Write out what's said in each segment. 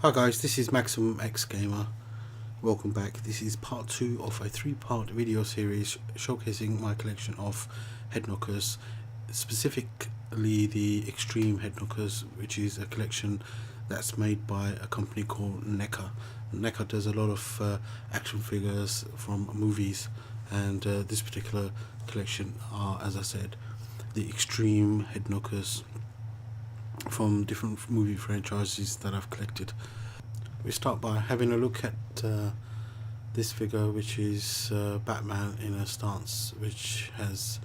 Hi guys, this is Maximum X Gamer. Welcome back. This is part 2 of a 3-part video series showcasing my collection of head knockers, specifically the Extreme head knockers, which is a collection that's made by a company called NECA. NECA does a lot of action figures from movies, and this particular collection are, as I said, the Extreme head knockers from different movie franchises that I've collected. We start by having a look at this figure, which is Batman in a stance, which has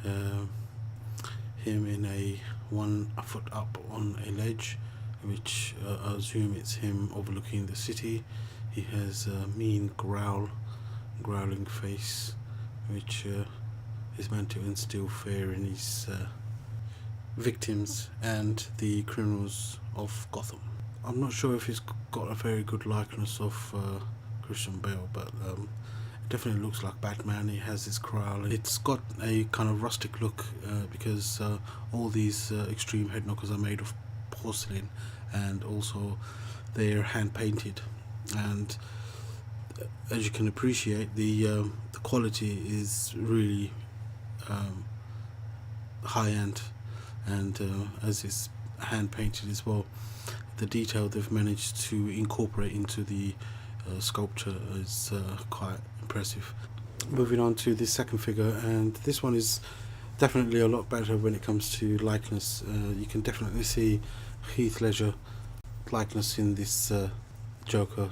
him in a 1 foot up on a ledge, which I assume it's him overlooking the city. He has a mean growling face, which is meant to instill fear in his victims and the criminals of Gotham. I'm not sure if he's got a very good likeness of Christian Bale, but it definitely looks like Batman. He has his growl. It's got a kind of rustic look because all these Extreme head knockers are made of porcelain, and also they're hand painted, and as you can appreciate, the quality is really high end, and as it's hand painted as well, the detail they've managed to incorporate into the sculpture is quite impressive. Moving on to the second figure, and this one is definitely a lot better when it comes to likeness. You can definitely see Heath Ledger likeness in this Joker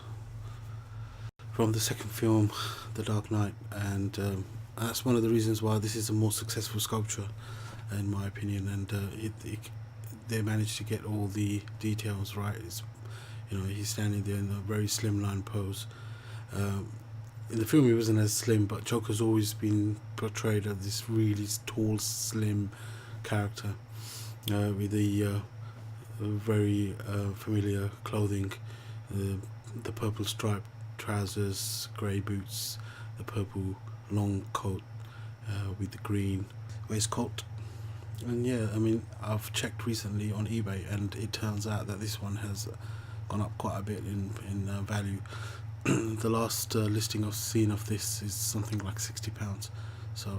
from the second film, The Dark Knight, and that's one of the reasons why this is a more successful sculpture in my opinion, and they managed to get all the details right. It's, he's standing there in a very slimline pose. In the film he wasn't as slim, but Joker's always been portrayed as this really tall, slim character with the very familiar clothing, the purple striped trousers, grey boots, the purple long coat with the green waistcoat. And yeah, I mean, I've checked recently on eBay, and it turns out that this one has gone up quite a bit in value. The last listing I've seen of this is something like £60. So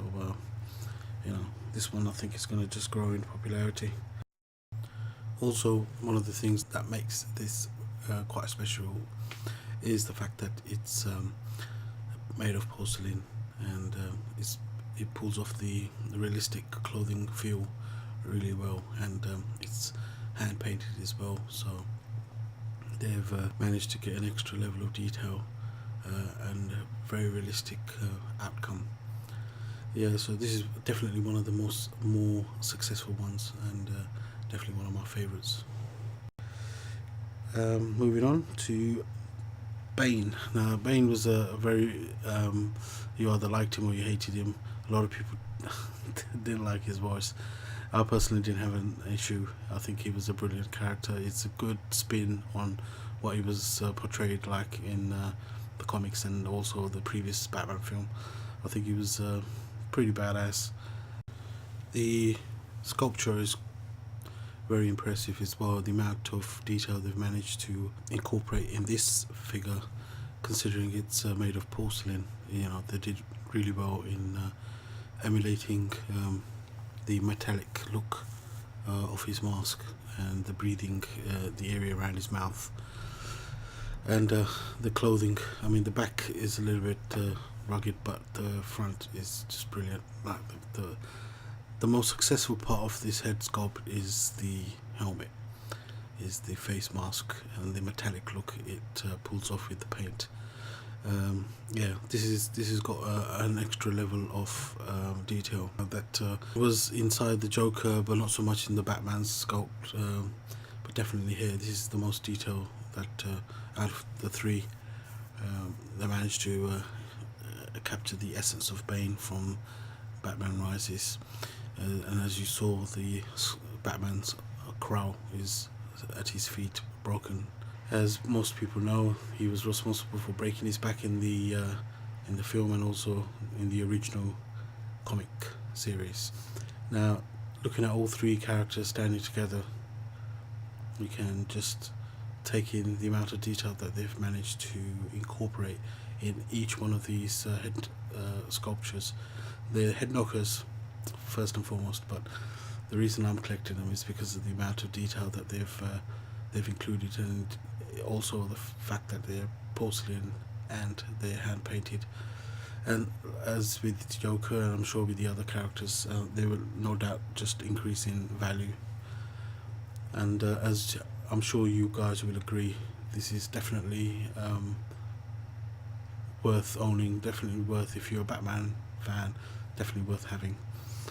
this one I think is going to just grow in popularity. Also, one of the things that makes this quite special is the fact that it's made of porcelain, and it pulls off the realistic clothing feel really well, and it's hand painted as well, so they've managed to get an extra level of detail and a very realistic outcome. Yeah, so this is definitely one of the more successful ones, and definitely one of my favorites. Moving on to Bane. Now, Bane was a very you either liked him or you hated him. A lot of people didn't like his voice. I personally didn't have an issue. I think he was a brilliant character. It's a good spin on what he was portrayed like in the comics and also the previous Batman film. I think he was pretty badass. The sculpture is very impressive as well. The amount of detail they've managed to incorporate in this figure, considering it's made of porcelain, they did really well in emulating the metallic look of his mask and the breathing, the area around his mouth, and the clothing. I mean, the back is a little bit rugged, but the front is just brilliant. Like the most successful part of this head sculpt is the helmet, is the face mask, and the metallic look it pulls off with the paint. Yeah, this has got an extra level of detail that was inside the Joker, but not so much in the Batman sculpt. But definitely here, this is the most detail that out of the three, they managed to capture the essence of Bane from Batman Rises. And as you saw, the Batman's crown is at his feet, broken. As most people know, he was responsible for breaking his back in the film and also in the original comic series. Now, looking at all three characters standing together, you can just taking the amount of detail that they've managed to incorporate in each one of these head sculptures. They're head knockers first and foremost, but the reason I'm collecting them is because of the amount of detail that they've included, and also the fact that they're porcelain and they're hand painted. And as with Joker, and I'm sure with the other characters, they will no doubt just increase in value. And as I'm sure you guys will agree, this is definitely worth owning, definitely worth, if you're a Batman fan, definitely worth having.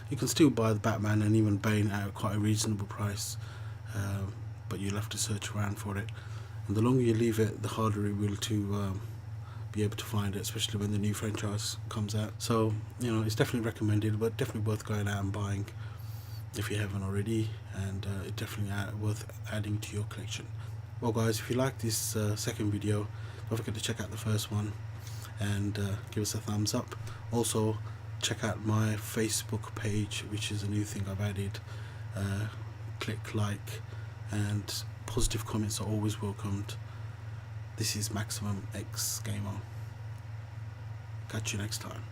You can still buy the Batman and even Bane at quite a reasonable price, but you'll have to search around for it, and the longer you leave it, the harder it will to be able to find it, especially when the new franchise comes out. So it's definitely recommended, but definitely worth going out and buying if you haven't already, and it's definitely worth adding to your collection. Well guys, if you like this second video, don't forget to check out the first one and give us a thumbs up. Also check out my Facebook page, which is a new thing I've added. Click like, and positive comments are always welcomed. This is Maximum X Gamer. Catch you next time.